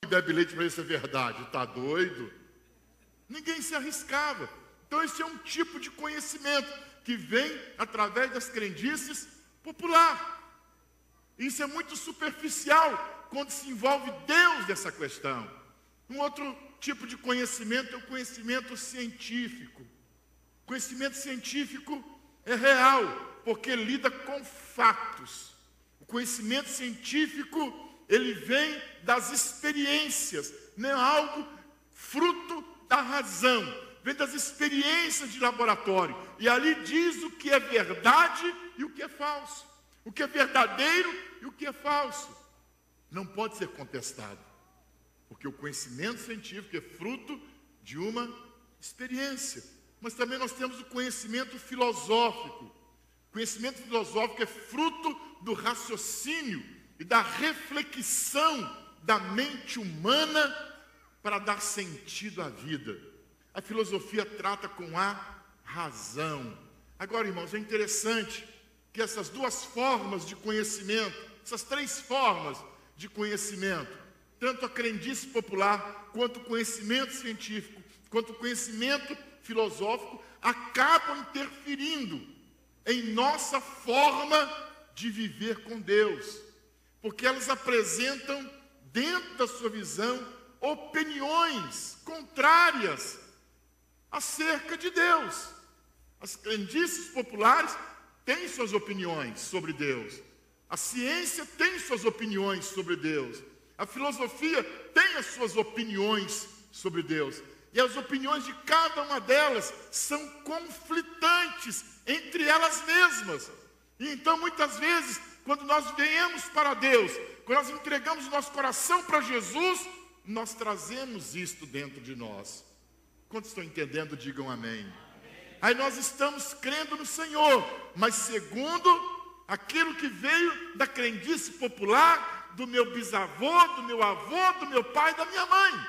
der bilhete para isso é verdade. Está doido? Ninguém se arriscava. Então esse é um tipo de conhecimento que vem através das crendices popular. Isso é muito superficial quando se envolve Deus nessa questão. Um outro tipo de conhecimento é o conhecimento científico. O conhecimento científico é real, porque lida com fatos. O conhecimento científico, ele vem das experiências, não é algo fruto da razão, vem das experiências de laboratório. E ali diz o que é verdade e o que é falso, o que é verdadeiro e o que é falso. Não pode ser contestado, porque o conhecimento científico é fruto de uma experiência. Mas também nós temos o conhecimento filosófico. O conhecimento filosófico é fruto do raciocínio e da reflexão da mente humana para dar sentido à vida. A filosofia trata com a razão. Agora, irmãos, é interessante que essas duas formas de conhecimento, essas três formas de conhecimento, tanto a crendice popular, quanto o conhecimento científico, quanto o conhecimento filosófico, acabam interferindo em nossa forma de viver com Deus, porque elas apresentam, dentro da sua visão, opiniões contrárias acerca de Deus. As crendices populares têm suas opiniões sobre Deus, a ciência tem suas opiniões sobre Deus, a filosofia tem as suas opiniões sobre Deus, e as opiniões de cada uma delas são conflitantes entre elas mesmas. E então, muitas vezes, quando nós viemos para Deus, quando nós entregamos o nosso coração para Jesus, nós trazemos isto dentro de nós. Quantos estão entendendo, digam amém. Aí nós estamos crendo no Senhor, mas segundo aquilo que veio da crendice popular, do meu bisavô, do meu avô, do meu pai, da minha mãe.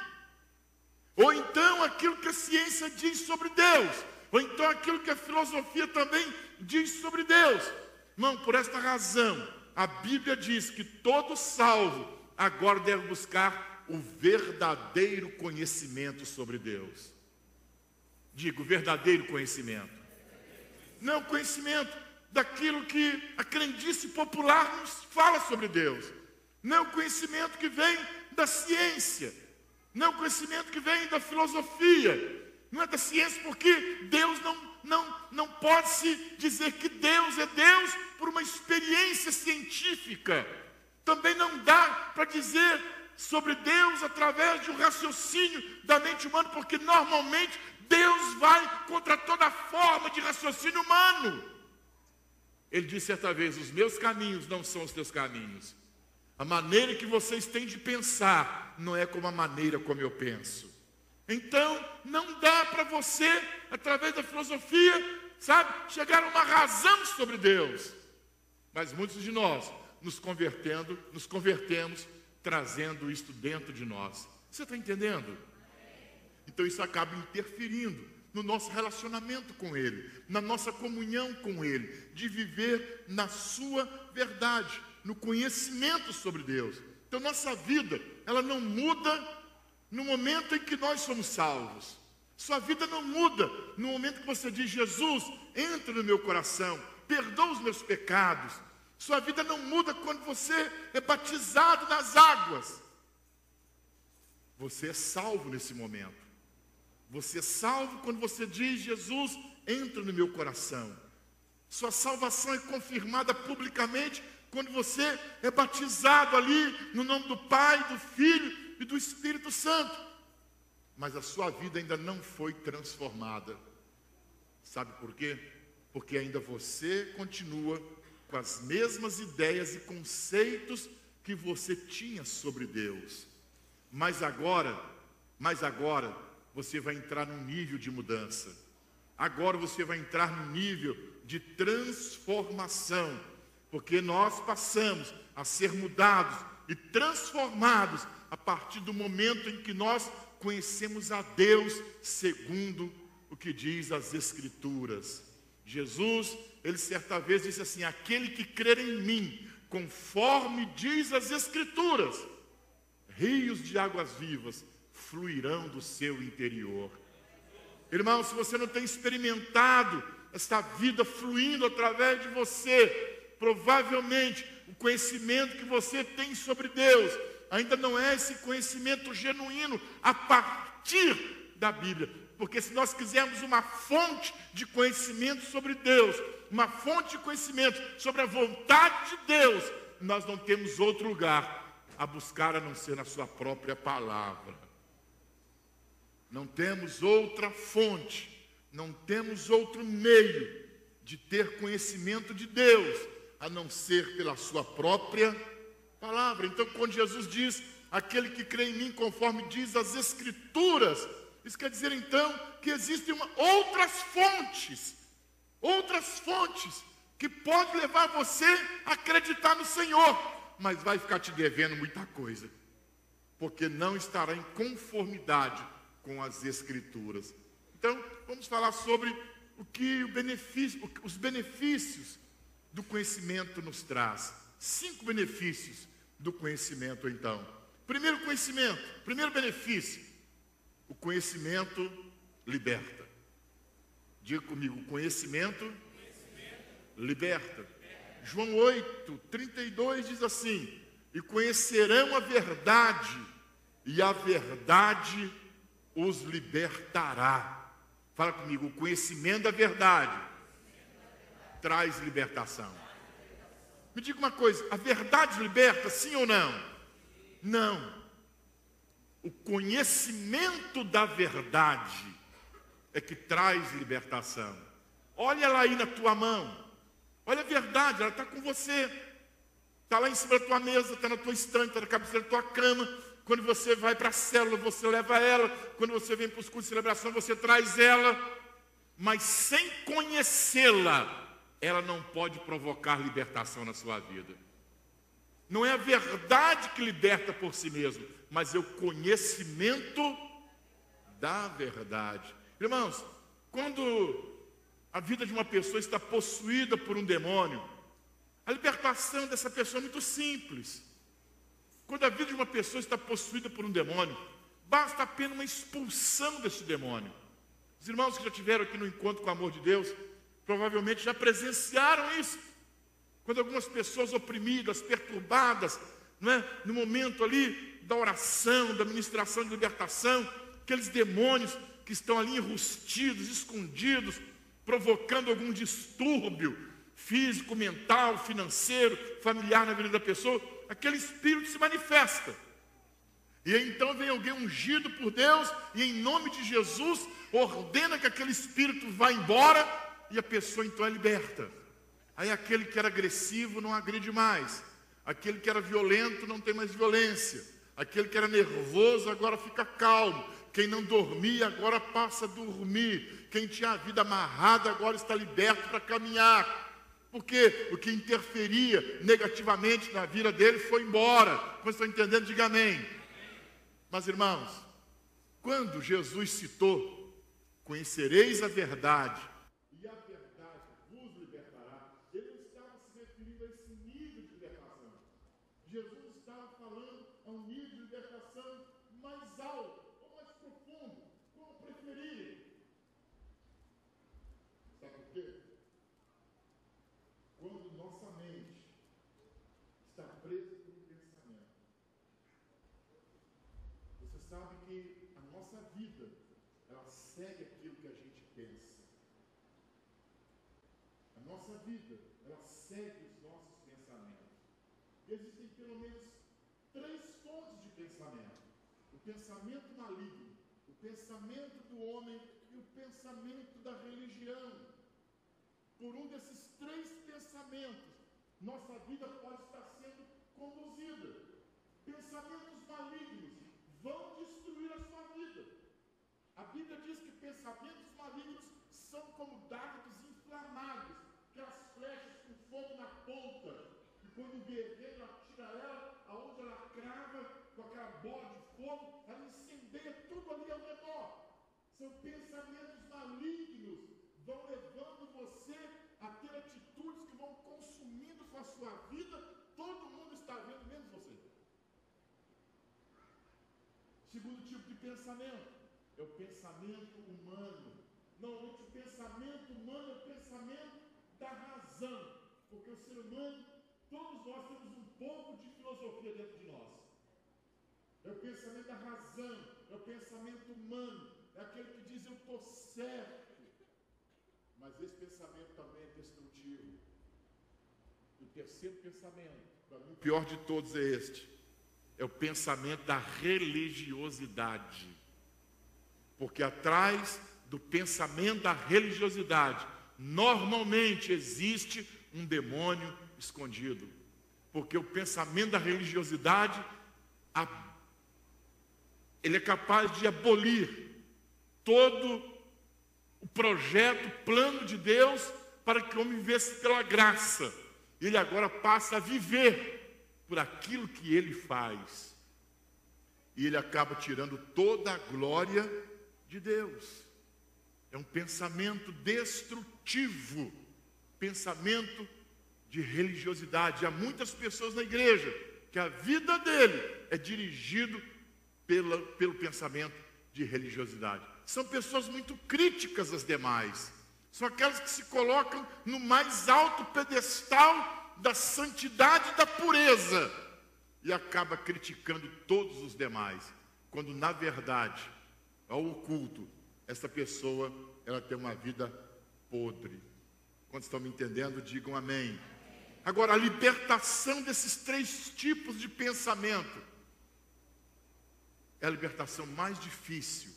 Ou então aquilo que a ciência diz sobre Deus, ou então aquilo que a filosofia também diz sobre Deus. Não, por esta razão, a Bíblia diz que todo salvo agora deve buscar o verdadeiro conhecimento sobre Deus. Digo, verdadeiro conhecimento. Não conhecimento daquilo que a crendice popular nos fala sobre Deus. Não conhecimento que vem da ciência. Não conhecimento que vem da filosofia. Não é da ciência, porque Deus não pode se dizer que Deus é Deus por uma experiência científica. Também não dá para dizer sobre Deus através de um raciocínio da mente humana, porque normalmente Deus vai contra toda forma de raciocínio humano. Ele disse certa vez: os meus caminhos não são os teus caminhos. A maneira que vocês têm de pensar não é como a maneira como eu penso. Então, não dá para você, através da filosofia, chegar a uma razão sobre Deus. Mas muitos de nós nos convertemos, trazendo isto dentro de nós. Você está entendendo? Então isso acaba interferindo no nosso relacionamento com Ele, na nossa comunhão com Ele, de viver na sua verdade, no conhecimento sobre Deus. Então nossa vida, ela não muda no momento em que nós somos salvos. Sua vida não muda no momento que você diz: Jesus, entra no meu coração, perdoa os meus pecados. Sua vida não muda quando você é batizado nas águas. Você é salvo nesse momento. Você é salvo quando você diz: Jesus, entra no meu coração. Sua salvação é confirmada publicamente quando você é batizado ali no nome do Pai, do Filho e do Espírito Santo. Mas a sua vida ainda não foi transformada. Sabe por quê? Porque ainda você continua com as mesmas ideias e conceitos que você tinha sobre Deus. Mas agora, você vai entrar num nível de mudança. Agora você vai entrar num nível de transformação. Porque nós passamos a ser mudados e transformados a partir do momento em que nós conhecemos a Deus segundo o que diz as Escrituras. Jesus, ele certa vez disse assim: aquele que crer em mim, conforme diz as Escrituras, rios de águas vivas fluirão do seu interior. Irmão, se você não tem experimentado esta vida fluindo através de você, provavelmente o conhecimento que você tem sobre Deus ainda não é esse conhecimento genuíno a partir da Bíblia. Porque se nós quisermos uma fonte de conhecimento sobre Deus, uma fonte de conhecimento sobre a vontade de Deus, nós não temos outro lugar a buscar a não ser na sua própria palavra. Não temos outra fonte, não temos outro meio de ter conhecimento de Deus, a não ser pela sua própria palavra. Então, quando Jesus diz, aquele que crê em mim, conforme diz as Escrituras, isso quer dizer então que existem outras fontes que podem levar você a acreditar no Senhor, mas vai ficar te devendo muita coisa, porque não estará em conformidade com as Escrituras. Então, vamos falar sobre os benefícios do conhecimento nos traz. 5 benefícios do conhecimento, então. Primeiro benefício, o conhecimento liberta. Diga comigo, o conhecimento liberta. João 8:32 diz assim: e conhecerão a verdade, e a verdade os libertará. Fala comigo, o conhecimento da verdade traz libertação. Me diga uma coisa, a verdade liberta, sim ou não? Não. O conhecimento da verdade é que traz libertação. Olha ela aí na tua mão. Olha a verdade, ela está com você. Está lá em cima da tua mesa, está na tua estante, está na cabeceira da tua cama. Quando você vai para a célula, você leva ela. Quando você vem para os cultos de celebração, você traz ela. Mas sem conhecê-la, ela não pode provocar libertação na sua vida. Não é a verdade que liberta por si mesmo, mas é o conhecimento da verdade. Irmãos, quando a vida de uma pessoa está possuída por um demônio, a libertação dessa pessoa é muito simples. Quando a vida de uma pessoa está possuída por um demônio, basta apenas uma expulsão desse demônio. Os irmãos que já estiveram aqui no encontro com o amor de Deus, provavelmente já presenciaram isso. Quando algumas pessoas oprimidas, perturbadas, não é? No momento ali da oração, da ministração de libertação, aqueles demônios que estão ali enrustidos, escondidos, provocando algum distúrbio físico, mental, financeiro, familiar na vida da pessoa, aquele espírito se manifesta. E então vem alguém ungido por Deus e em nome de Jesus ordena que aquele espírito vá embora e a pessoa então é liberta. Aí aquele que era agressivo não agride mais. Aquele que era violento não tem mais violência. Aquele que era nervoso agora fica calmo. Quem não dormia agora passa a dormir. Quem tinha a vida amarrada agora está liberto para caminhar. Porque o que interferia negativamente na vida dele foi embora. Vocês estão entendendo? Diga amém. Mas irmãos, quando Jesus citou, conhecereis a verdade, e a verdade vos libertará, ele não estava se referindo a esse nível de libertação. Jesus estava falando a um nível de libertação mais alto, ou mais profundo, como preferirem. Sabe por quê? Quando nossa mente está presa por um pensamento, você sabe que a nossa vida, ela segue aquilo que a gente pensa. A nossa vida, ela segue os nossos pensamentos. Existem pelo menos 3 fontes de pensamento. O pensamento maligno, o pensamento do homem e o pensamento da religião. Por um desses 3 pensamentos, nossa vida pode estar sendo conduzida. Pensamentos malignos vão destruir a sua vida. A Bíblia diz que pensamentos malignos são como dardos inflamados, aquelas flechas com fogo na ponta, e quando o guerreiro atira ela, aonde ela crava, com aquela bola de fogo, ela incendeia tudo ali ao redor. São pensamentos malignos, vão levando você a ter atitudes que vão consumindo com a sua vida. Todo mundo está vendo, menos você. Segundo tipo de pensamento é o pensamento humano. Normalmente o pensamento humano é o pensamento da razão, porque o ser humano, todos nós temos um pouco de filosofia dentro de nós. É o pensamento da razão, é o pensamento humano, é aquele que diz eu estou certo. Mas esse pensamento também é destrutivo. O terceiro pensamento, para mim, o pior de todos é este. É o pensamento da religiosidade. Porque atrás do pensamento da religiosidade, normalmente existe um demônio escondido. Porque o pensamento da religiosidade, ele é capaz de abolir todo o projeto, o plano de Deus para que o homem vivesse pela graça. Ele agora passa a viver por aquilo que ele faz. E ele acaba tirando toda a glória de Deus. É um pensamento destrutivo, pensamento de religiosidade. Há muitas pessoas na igreja que a vida dele é dirigido pelo pensamento de religiosidade. São pessoas muito críticas às demais. São aquelas que se colocam no mais alto pedestal da santidade e da pureza e acaba criticando todos os demais, quando na verdade, ao oculto, essa pessoa, ela tem uma vida podre. Quando estão me entendendo, digam amém. Agora, a libertação desses três tipos de pensamento é a libertação mais difícil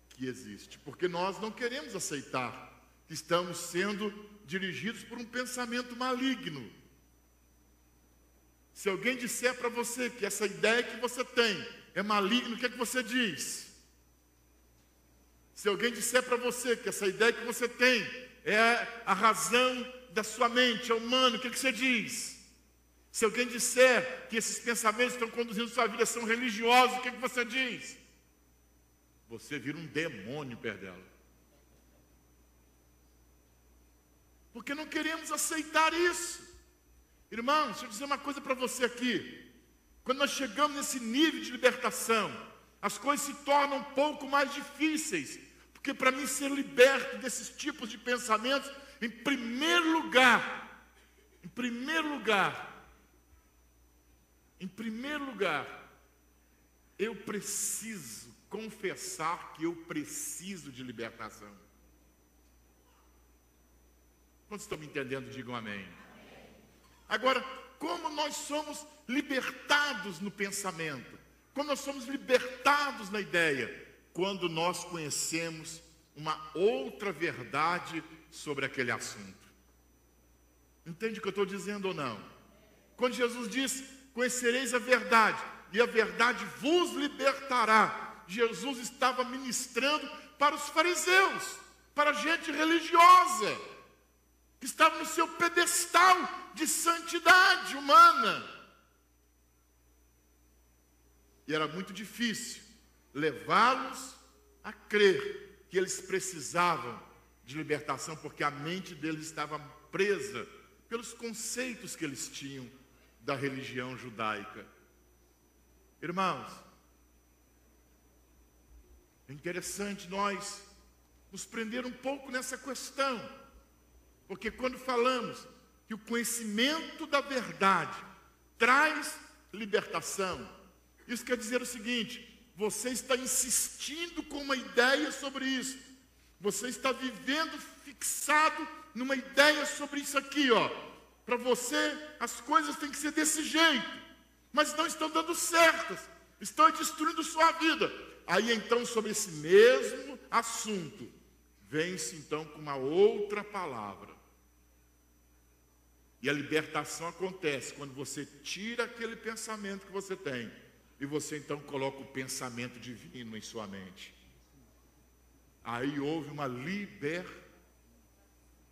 que existe, porque nós não queremos aceitar que estamos sendo dirigidos por um pensamento maligno. Se alguém disser para você que essa ideia que você tem é maligna, o que é que você diz? Se alguém disser para você que essa ideia que você tem é a razão da sua mente, é humano, o que é que você diz? Se alguém disser que esses pensamentos que estão conduzindo sua vida são religiosos, o que é que você diz? Você vira um demônio perto dela. Porque não queremos aceitar isso. Irmãos, deixa eu dizer uma coisa para você aqui. Quando nós chegamos nesse nível de libertação, as coisas se tornam um pouco mais difíceis. Porque para mim ser liberto desses tipos de pensamentos, em primeiro lugar, eu preciso confessar que eu preciso de libertação. Quantos estão me entendendo? Digam amém. Agora, como nós somos libertados no pensamento? Como nós somos libertados na ideia? Quando nós conhecemos uma outra verdade sobre aquele assunto. Entende o que eu estou dizendo ou não? Quando Jesus diz, conhecereis a verdade, e a verdade vos libertará. Jesus estava ministrando para os fariseus, para a gente religiosa, que estava no seu pedestal de santidade humana. E era muito difícil levá-los a crer que eles precisavam de libertação, porque a mente deles estava presa pelos conceitos que eles tinham da religião judaica. Irmãos, é interessante nós nos prender um pouco nessa questão, porque quando falamos que o conhecimento da verdade traz libertação, isso quer dizer o seguinte: você está insistindo com uma ideia sobre isso, você está vivendo fixado numa ideia sobre isso aqui, ó. Para você as coisas têm que ser desse jeito, mas não estão dando certas, estão destruindo sua vida. Aí então, sobre esse mesmo assunto, vem-se então com uma outra palavra. E a libertação acontece quando você tira aquele pensamento que você tem e você então coloca o pensamento divino em sua mente. Aí houve uma libertação.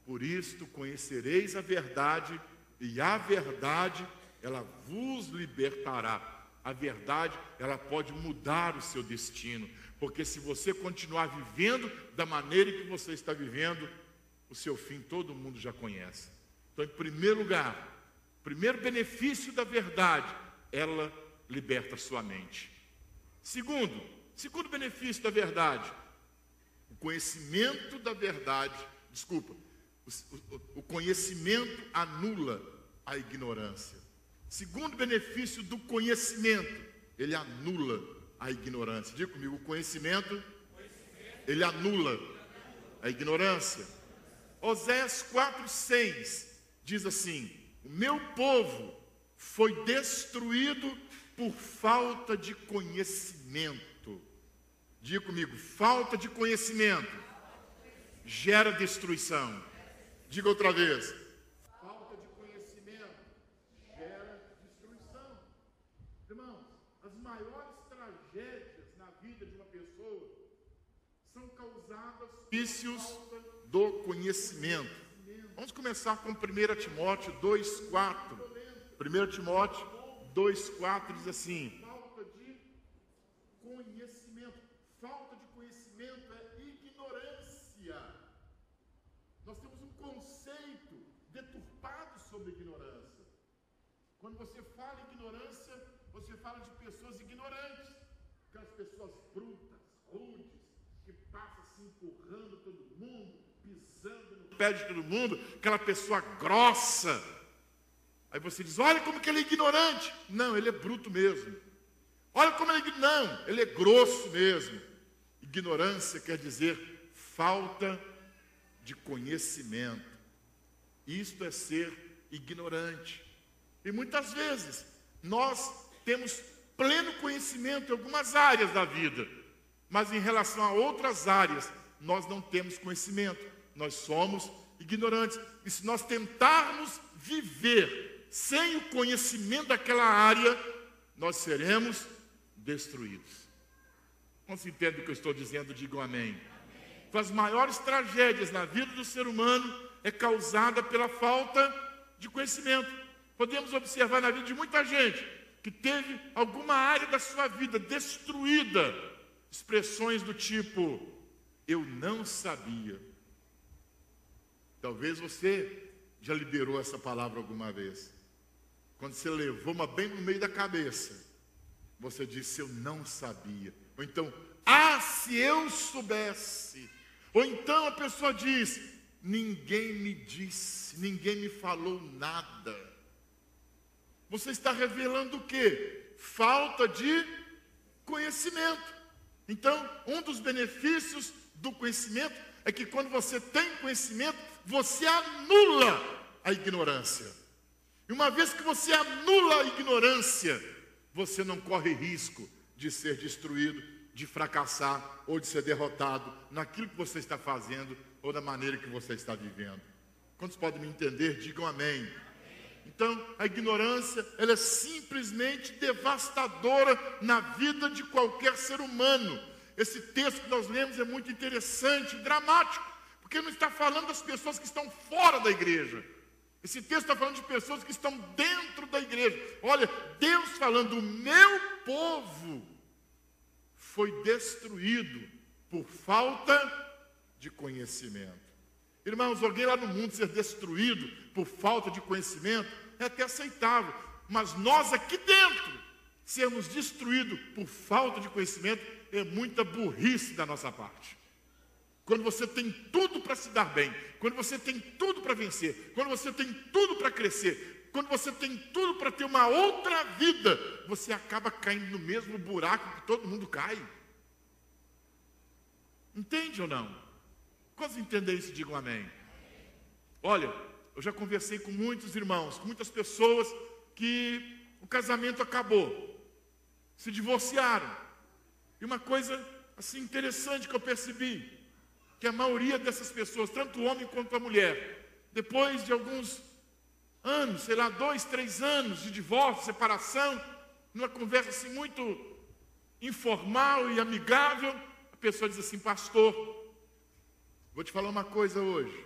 Por isto conhecereis a verdade, e a verdade, ela vos libertará. A verdade, ela pode mudar o seu destino, porque se você continuar vivendo da maneira que você está vivendo, o seu fim todo mundo já conhece. Então, em primeiro lugar, o primeiro benefício da verdade, ela liberta a sua mente. Segundo benefício da verdade, o conhecimento da verdade, o conhecimento anula a ignorância. Segundo benefício do conhecimento, ele anula a ignorância. Diga comigo, o conhecimento, ele anula a ignorância. Oséias 4:6 diz assim: o meu povo foi destruído por falta de conhecimento. Diga comigo, falta de conhecimento gera destruição. Diga outra vez. Falta de conhecimento gera destruição. Irmãos, as maiores tragédias na vida de uma pessoa são causadas por vícios do conhecimento. Vamos começar com 1 Timóteo 2:4. 1 Timóteo 2:4 diz assim: falta de conhecimento. Falta de conhecimento é ignorância. Nós temos um conceito deturpado sobre ignorância. Quando você fala em ignorância, você fala de pessoas ignorantes, aquelas pessoas brutas, rudes, que passam se empurrando todo mundo, pisando no pé de todo mundo, aquela pessoa grossa. Aí você diz: olha como que ele é ignorante. Não, ele é bruto mesmo. Olha como ele é... Não, ele é grosso mesmo. Ignorância quer dizer falta de conhecimento. Isto é ser ignorante. E muitas vezes nós temos pleno conhecimento em algumas áreas da vida, mas em relação a outras áreas nós não temos conhecimento. Nós somos ignorantes. E se nós tentarmos viver sem o conhecimento daquela área, nós seremos destruídos. Não se entende o que eu estou dizendo? Digam amém. Então, as maiores tragédias na vida do ser humano é causada pela falta de conhecimento. Podemos observar na vida de muita gente que teve alguma área da sua vida destruída. Expressões do tipo: eu não sabia. Talvez você já liberou essa palavra alguma vez. Quando você levou uma bem no meio da cabeça, você disse: eu não sabia. Ou então: ah, se eu soubesse. Ou então a pessoa diz: ninguém me disse, ninguém me falou nada. Você está revelando o quê? Falta de conhecimento. Então, um dos benefícios do conhecimento é que quando você tem conhecimento, você anula a ignorância. E uma vez que você anula a ignorância, você não corre risco de ser destruído, de fracassar ou de ser derrotado naquilo que você está fazendo ou da maneira que você está vivendo. Quantos podem me entender? Digam amém. Então, a ignorância, ela é simplesmente devastadora na vida de qualquer ser humano. Esse texto que nós lemos é muito interessante, dramático, porque não está falando das pessoas que estão fora da igreja. Esse texto está falando de pessoas que estão dentro da igreja. Olha, Deus falando: o meu povo foi destruído por falta de conhecimento. Irmãos, alguém lá no mundo ser destruído por falta de conhecimento é até aceitável. Mas nós aqui dentro sermos destruídos por falta de conhecimento é muita burrice da nossa parte. Quando você tem tudo para se dar bem, quando você tem tudo para vencer, quando você tem tudo para crescer, quando você tem tudo para ter uma outra vida, você acaba caindo no mesmo buraco que todo mundo cai. Entende ou não? Quantos entendem isso? Digam amém. Olha, eu já conversei com muitos irmãos, com muitas pessoas que o casamento acabou, se divorciaram. E uma coisa assim interessante que eu percebi, que a maioria dessas pessoas, tanto o homem quanto a mulher, depois de alguns anos, sei lá, 2, 3 anos de divórcio, separação, numa conversa assim muito informal e amigável, a pessoa diz assim: pastor, vou te falar uma coisa hoje.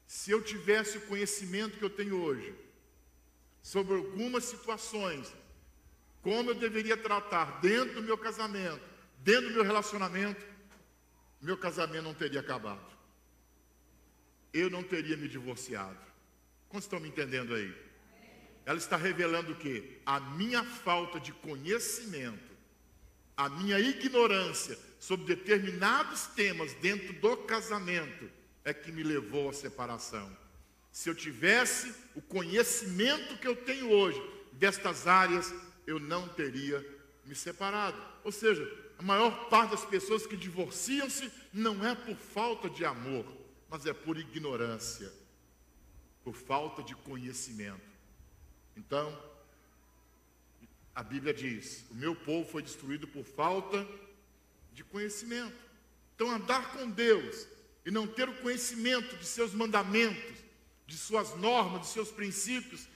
Se eu tivesse o conhecimento que eu tenho hoje sobre algumas situações, como eu deveria tratar dentro do meu casamento, dentro do meu relacionamento, meu casamento não teria acabado. Eu não teria me divorciado. Quantos estão me entendendo aí? Ela está revelando o quê? A minha falta de conhecimento a minha ignorância sobre determinados temas dentro do casamento é que me levou à separação. Se eu tivesse o conhecimento que eu tenho hoje destas áreas, eu não teria me separado. Ou seja, a maior parte das pessoas que divorciam-se não é por falta de amor, mas é por ignorância, por falta de conhecimento. Então, a Bíblia diz: o meu povo foi destruído por falta de conhecimento. Então, andar com Deus e não ter o conhecimento de seus mandamentos, de suas normas, de seus princípios,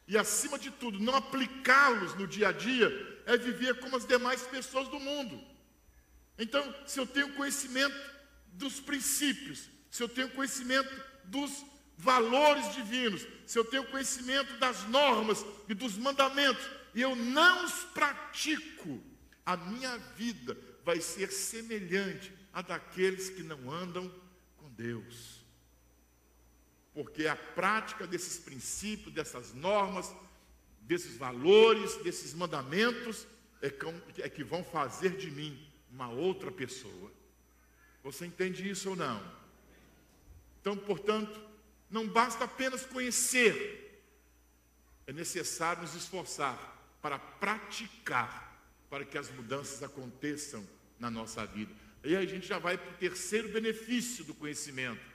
e acima de tudo, não aplicá-los no dia a dia, é viver como as demais pessoas do mundo. Então, se eu tenho conhecimento dos princípios, se eu tenho conhecimento dos valores divinos, se eu tenho conhecimento das normas e dos mandamentos, e eu não os pratico, a minha vida vai ser semelhante à daqueles que não andam com Deus. Porque a prática desses princípios, dessas normas, desses valores, desses mandamentos, é que vão fazer de mim uma outra pessoa. Você entende isso ou não? Então, portanto, não basta apenas conhecer, é necessário nos esforçar para praticar, para que as mudanças aconteçam na nossa vida. E aí a gente já vai para o terceiro benefício do conhecimento.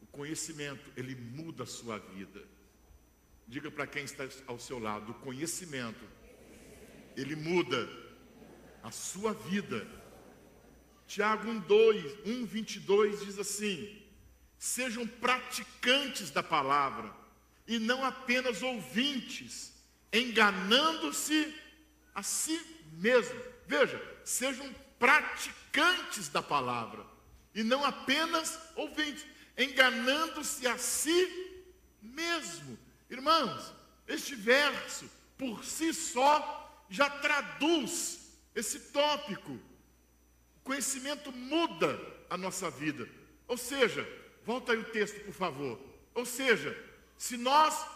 O conhecimento, ele muda a sua vida. Diga para quem está ao seu lado: o conhecimento, ele muda a sua vida. Tiago 1:22 diz assim: sejam praticantes da palavra e não apenas ouvintes, enganando-se a si mesmo. Veja, sejam praticantes da palavra e não apenas ouvintes, enganando-se a si mesmo. Irmãos, este verso por si só já traduz esse tópico. O conhecimento muda a nossa vida. Ou seja, volta aí o texto, por favor. Ou seja, se nós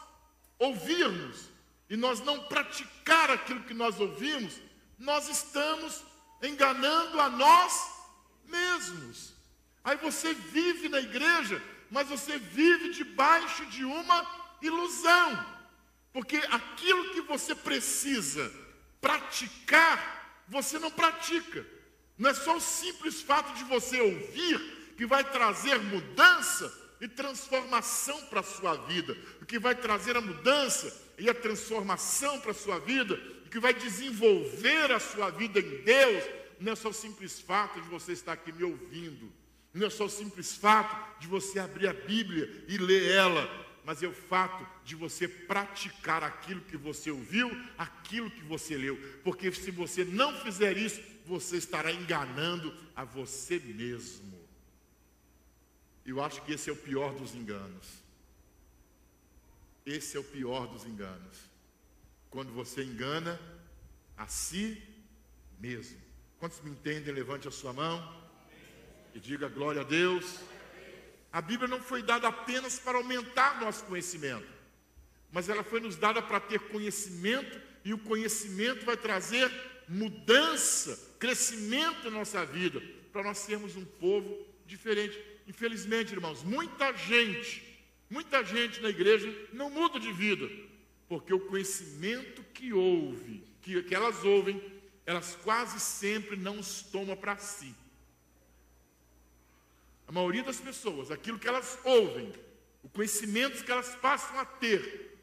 ouvirmos e nós não praticar aquilo que nós ouvimos, nós estamos enganando a nós mesmos. Aí você vive na igreja, mas você vive debaixo de uma ilusão. Porque aquilo que você precisa praticar, você não pratica. Não é só o simples fato de você ouvir que vai trazer mudança e transformação para a sua vida. O que vai trazer a mudança e a transformação para a sua vida, o que vai desenvolver a sua vida em Deus, não é só o simples fato de você estar aqui me ouvindo. Não é só o simples fato de você abrir a Bíblia e ler ela, mas é o fato de você praticar aquilo que você ouviu, aquilo que você leu. Porque se você não fizer isso, você estará enganando a você mesmo. Eu acho que esse é o pior dos enganos. Esse é o pior dos enganos. Quando você engana a si mesmo. Quantos me entendem? Levante a sua mão e diga glória a Deus. A Bíblia não foi dada apenas para aumentar nosso conhecimento, mas ela foi nos dada para ter conhecimento, e o conhecimento vai trazer mudança, crescimento na nossa vida, para nós sermos um povo diferente. Infelizmente, irmãos, muita gente na igreja não muda de vida, porque o conhecimento que elas ouvem, elas quase sempre não os tomam para si. A maioria das pessoas, aquilo que elas ouvem, o conhecimento que elas passam a ter,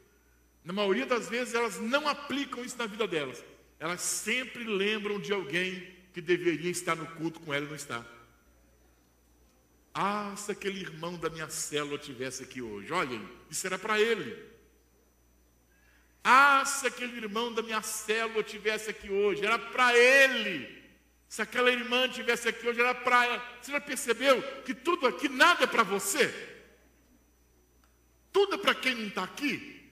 na maioria das vezes elas não aplicam isso na vida delas. Elas sempre lembram de alguém que deveria estar no culto com ela e não está. Ah, se aquele irmão da minha célula estivesse aqui hoje, olha, isso era para ele. Ah, se aquele irmão da minha célula estivesse aqui hoje, era para ele. Se aquela irmã estivesse aqui hoje, era para ela. Você já percebeu que tudo aqui, nada é para você? Tudo é para quem não está aqui?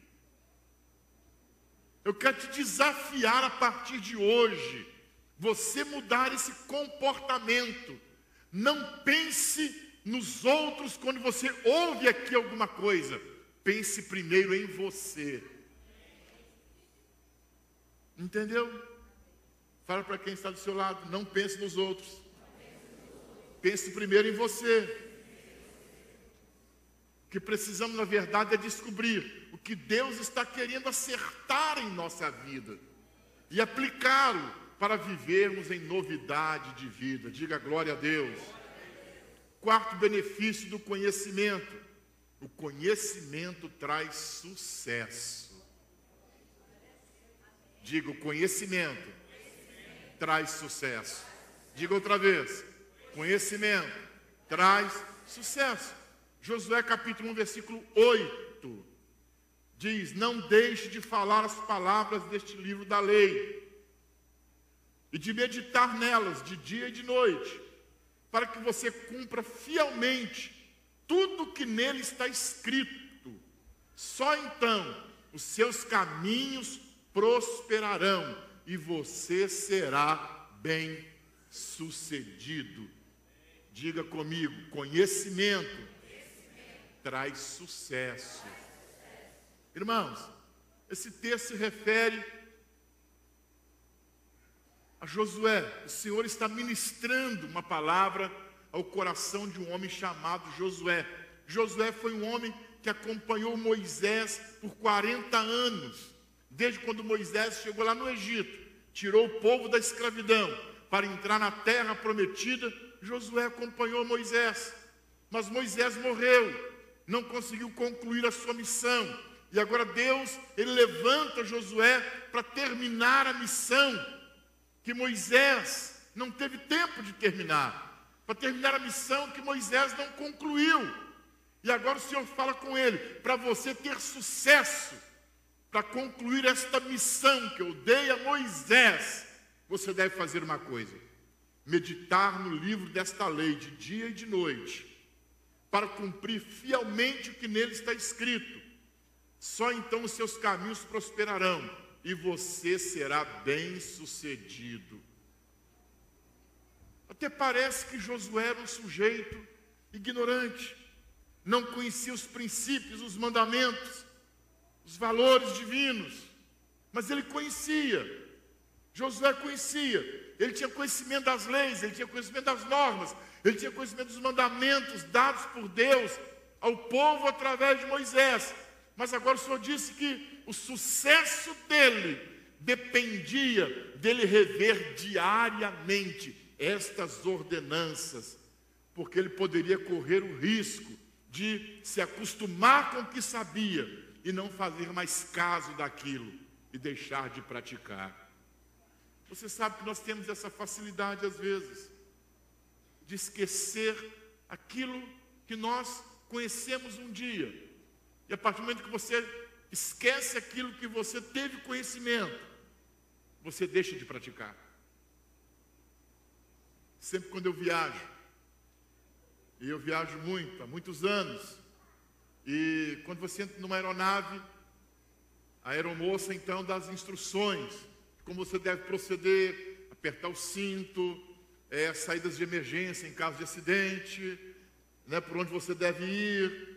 Eu quero te desafiar a partir de hoje, você mudar esse comportamento. Não pense nos outros quando você ouve aqui alguma coisa. Pense primeiro em você. Entendeu? Fala para quem está do seu lado, não pense nos outros. Pense primeiro em você. O que precisamos, na verdade, é descobrir o que Deus está querendo acertar em nossa vida e aplicá-lo para vivermos em novidade de vida. Diga glória a Deus. Quarto benefício do conhecimento. O conhecimento traz sucesso. Diga, o conhecimento traz sucesso. Diga outra vez. Conhecimento traz sucesso. Josué capítulo 1, versículo 8. Diz, não deixe de falar as palavras deste livro da lei e de meditar nelas de dia e de noite, para que você cumpra fielmente tudo que nele está escrito. Só então os seus caminhos prosperarão e você será bem-sucedido. Diga comigo, conhecimento traz sucesso. Irmãos, esse texto se refere a Josué. O Senhor está ministrando uma palavra ao coração de um homem chamado Josué. Josué foi um homem que acompanhou Moisés por 40 anos, desde quando Moisés chegou lá no Egito, tirou o povo da escravidão para entrar na terra prometida. Josué acompanhou Moisés, mas Moisés morreu, não conseguiu concluir a sua missão. E agora Deus, ele levanta Josué para terminar a missão que Moisés não teve tempo de terminar, para terminar a missão que Moisés não concluiu. E agora o Senhor fala com ele, para você ter sucesso, para concluir esta missão que eu dei a Moisés, você deve fazer uma coisa: meditar no livro desta lei de dia e de noite, para cumprir fielmente o que nele está escrito. Só então os seus caminhos prosperarão e você será bem-sucedido. Até parece que Josué era um sujeito ignorante, não conhecia os princípios, os mandamentos, os valores divinos, mas ele conhecia. Josué conhecia, ele tinha conhecimento das leis, ele tinha conhecimento das normas, ele tinha conhecimento dos mandamentos dados por Deus ao povo através de Moisés. Mas agora o Senhor disse que o sucesso dele dependia dele rever diariamente estas ordenanças, porque ele poderia correr o risco de se acostumar com o que sabia e não fazer mais caso daquilo e deixar de praticar. Você sabe que nós temos essa facilidade às vezes de esquecer aquilo que nós conhecemos um dia. E a partir do momento que você esquece aquilo que você teve conhecimento, você deixa de praticar. Sempre quando eu viajo, e eu viajo muito, há muitos anos, e quando você entra numa aeronave, a aeromoça então dá as instruções de como você deve proceder, apertar o cinto, saídas de emergência em caso de acidente, por onde você deve ir,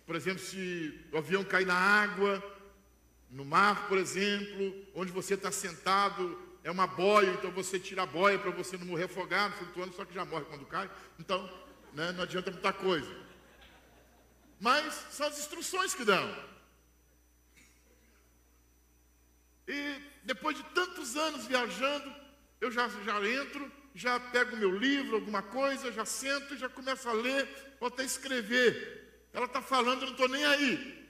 por exemplo, se o avião cair na água, no mar, por exemplo, onde você está sentado, é uma boia, então você tira a boia para você não morrer afogado, flutuando, só que já morre quando cai. Então, não adianta muita coisa. Mas são as instruções que dão. E depois de tantos anos viajando, eu já entro, já pego o meu livro, alguma coisa, já sento e já começo a ler, ou até escrever. Ela está falando, eu não estou nem aí.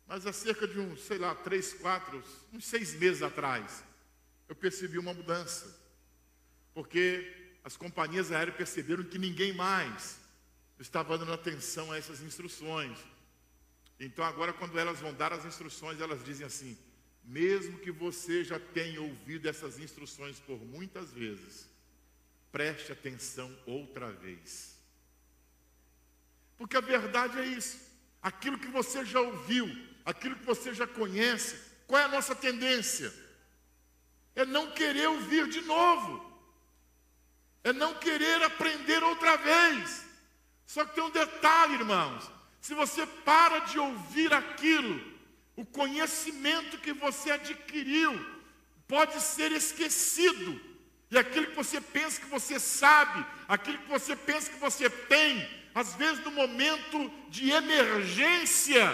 Mas há cerca de uns 6 meses atrás, eu percebi uma mudança. Porque as companhias aéreas perceberam que ninguém mais estava dando atenção a essas instruções. Então agora, quando elas vão dar as instruções, elas dizem assim: mesmo que você já tenha ouvido essas instruções por muitas vezes, preste atenção outra vez. Porque a verdade é isso. Aquilo que você já ouviu, aquilo que você já conhece, qual é a nossa tendência? É não querer ouvir de novo. É não querer aprender outra vez. Só que tem um detalhe, irmãos. Se você para de ouvir aquilo, o conhecimento que você adquiriu pode ser esquecido. E aquilo que você pensa que você sabe, aquilo que você pensa que você tem, às vezes no momento de emergência,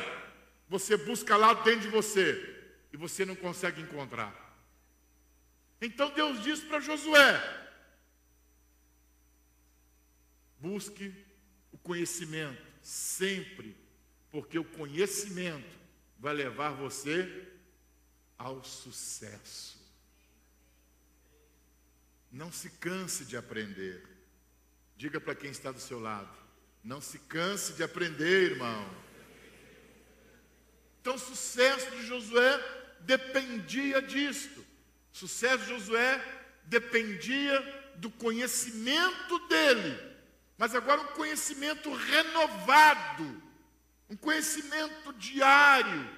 você busca lá dentro de você e você não consegue encontrar. Então Deus diz para Josué: busque o conhecimento sempre, porque o conhecimento vai levar você ao sucesso. Não se canse de aprender. Diga para quem está do seu lado: não se canse de aprender, irmão. Então o sucesso de Josué dependia disto. O sucesso de Josué dependia do conhecimento dele. Mas agora um conhecimento renovado, um conhecimento diário.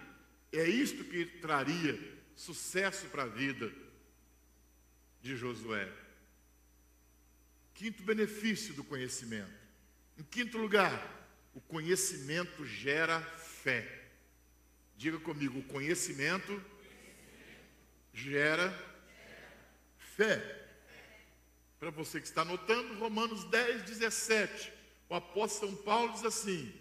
É isto que traria sucesso para a vida de Josué. Quinto benefício do conhecimento. Em quinto lugar, o conhecimento gera fé. Diga comigo: o conhecimento gera fé. Para você que está anotando, Romanos 10, 17. O apóstolo São Paulo diz assim: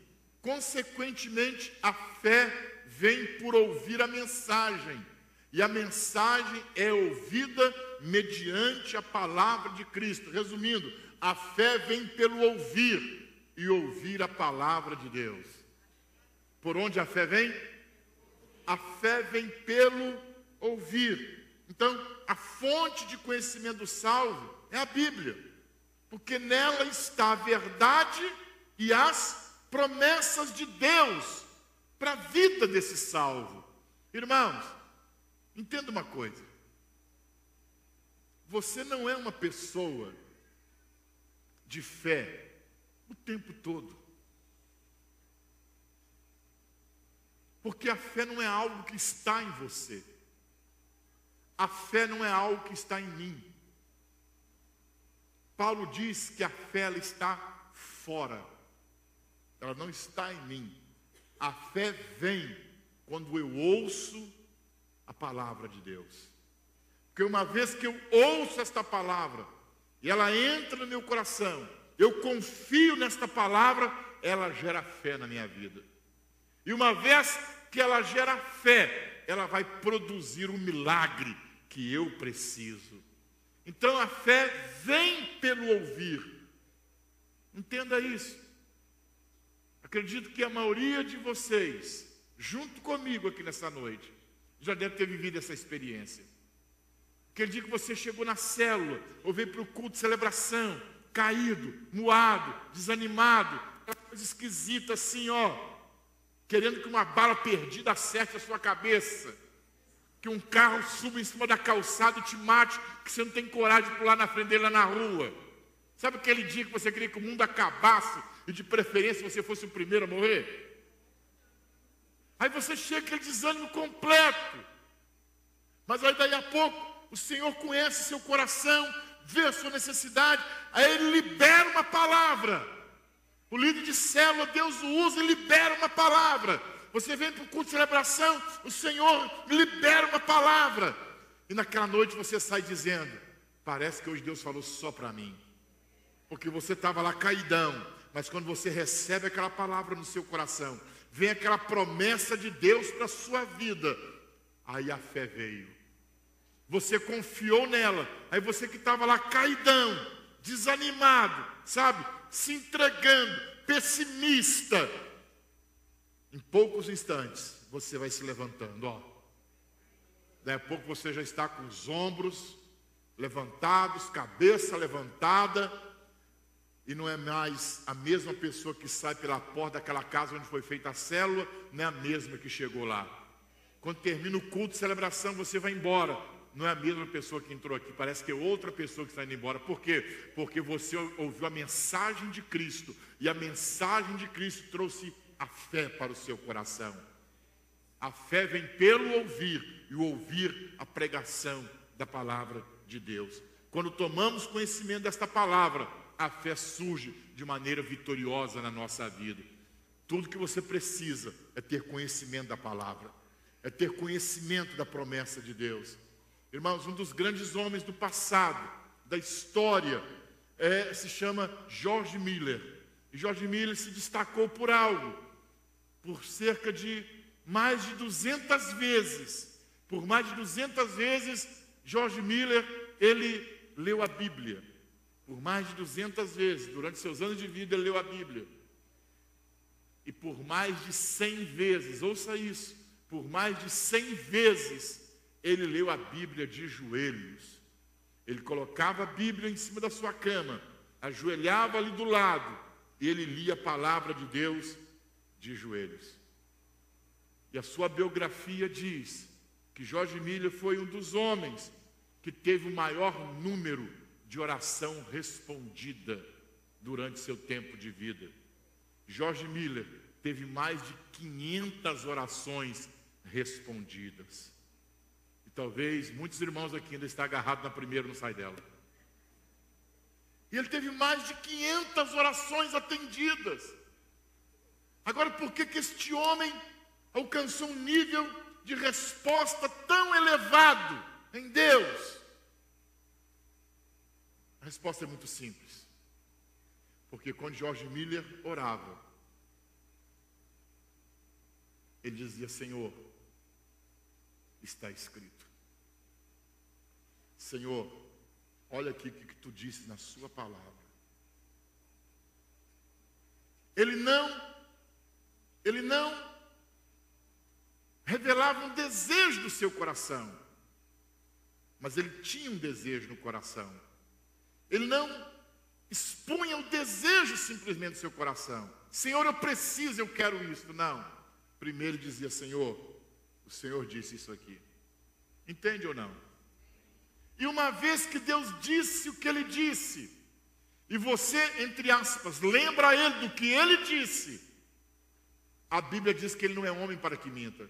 consequentemente, a fé vem por ouvir a mensagem, e a mensagem é ouvida mediante a palavra de Cristo. Resumindo, a fé vem pelo ouvir, e ouvir a palavra de Deus. Por onde a fé vem? A fé vem pelo ouvir. Então, a fonte de conhecimento do salvo é a Bíblia, porque nela está a verdade e as promessas de Deus para a vida desse salvo. Irmãos, entenda uma coisa: você não é uma pessoa de fé o tempo todo, porque a fé não é algo que está em você, a fé não é algo que está em mim. Paulo diz que a fé ela está fora, ela não está em mim. A fé vem quando eu ouço a palavra de Deus. Porque uma vez que eu ouço esta palavra e ela entra no meu coração, eu confio nesta palavra, ela gera fé na minha vida. E uma vez que ela gera fé, ela vai produzir o milagre que eu preciso. Então a fé vem pelo ouvir. Entenda isso. Acredito que a maioria de vocês, junto comigo aqui nessa noite, já deve ter vivido essa experiência. Aquele dia que você chegou na célula, ou veio para o culto de celebração, caído, moado, desanimado, aquela coisa esquisita assim, querendo que uma bala perdida acerte a sua cabeça, que um carro suba em cima da calçada e te mate, que você não tem coragem de pular na frente dele lá na rua. Sabe aquele dia que você queria que o mundo acabasse e de preferência você fosse o primeiro a morrer? Aí você chega aquele desânimo completo. Mas aí daí a pouco o Senhor conhece seu coração, vê a sua necessidade, aí Ele libera uma palavra. O líder de célula, Deus o usa e libera uma palavra. Você vem para o culto de celebração, o Senhor libera uma palavra. E naquela noite você sai dizendo: parece que hoje Deus falou só para mim. Porque você estava lá caidão, mas quando você recebe aquela palavra no seu coração, vem aquela promessa de Deus para a sua vida, aí a fé veio. Você confiou nela, aí você que estava lá caidão, desanimado, sabe, se entregando, pessimista, em poucos instantes você vai se levantando, Daí a pouco você já está com os ombros levantados, cabeça levantada, e não é mais a mesma pessoa que sai pela porta daquela casa onde foi feita a célula, não é a mesma que chegou lá. Quando termina o culto de celebração, você vai embora, não é a mesma pessoa que entrou aqui, parece que é outra pessoa que está indo embora. Por quê? Porque você ouviu a mensagem de Cristo, e a mensagem de Cristo trouxe a fé para o seu coração. A fé vem pelo ouvir, e o ouvir a pregação da palavra de Deus. Quando tomamos conhecimento desta palavra, a fé surge de maneira vitoriosa na nossa vida. Tudo que você precisa é ter conhecimento da palavra, é ter conhecimento da promessa de Deus. Irmãos, um dos grandes homens do passado, da história, se chama George Miller. E George Miller se destacou por algo, por cerca de mais de 200 vezes. Por mais de 200 vezes, George Miller, ele leu a Bíblia. Por mais de 200 vezes, durante seus anos de vida, ele leu a Bíblia. E por mais de 100 vezes, ouça isso, por mais de 100 vezes, ele leu a Bíblia de joelhos. Ele colocava a Bíblia em cima da sua cama, ajoelhava ali do lado, e ele lia a palavra de Deus de joelhos. E a sua biografia diz que George Miller foi um dos homens que teve o maior número de oração respondida durante seu tempo de vida. George Miller teve mais de 500 orações respondidas. E talvez muitos irmãos aqui ainda estão agarrados na primeira e não sai dela. E ele teve mais de 500 orações atendidas. Agora, por que este homem alcançou um nível de resposta tão elevado em Deus? A resposta é muito simples. Porque quando George Miller orava, ele dizia: Senhor, está escrito. Senhor, olha aqui o que tu disse na sua palavra. Ele não revelava um desejo do seu coração, mas ele tinha um desejo no coração. Ele não expunha o desejo simplesmente do seu coração. Senhor, eu preciso, eu quero isso. Não. Primeiro dizia: Senhor, o Senhor disse isso aqui. Entende ou não? E uma vez que Deus disse o que Ele disse, e você, entre aspas, lembra Ele do que Ele disse, a Bíblia diz que Ele não é homem para que minta,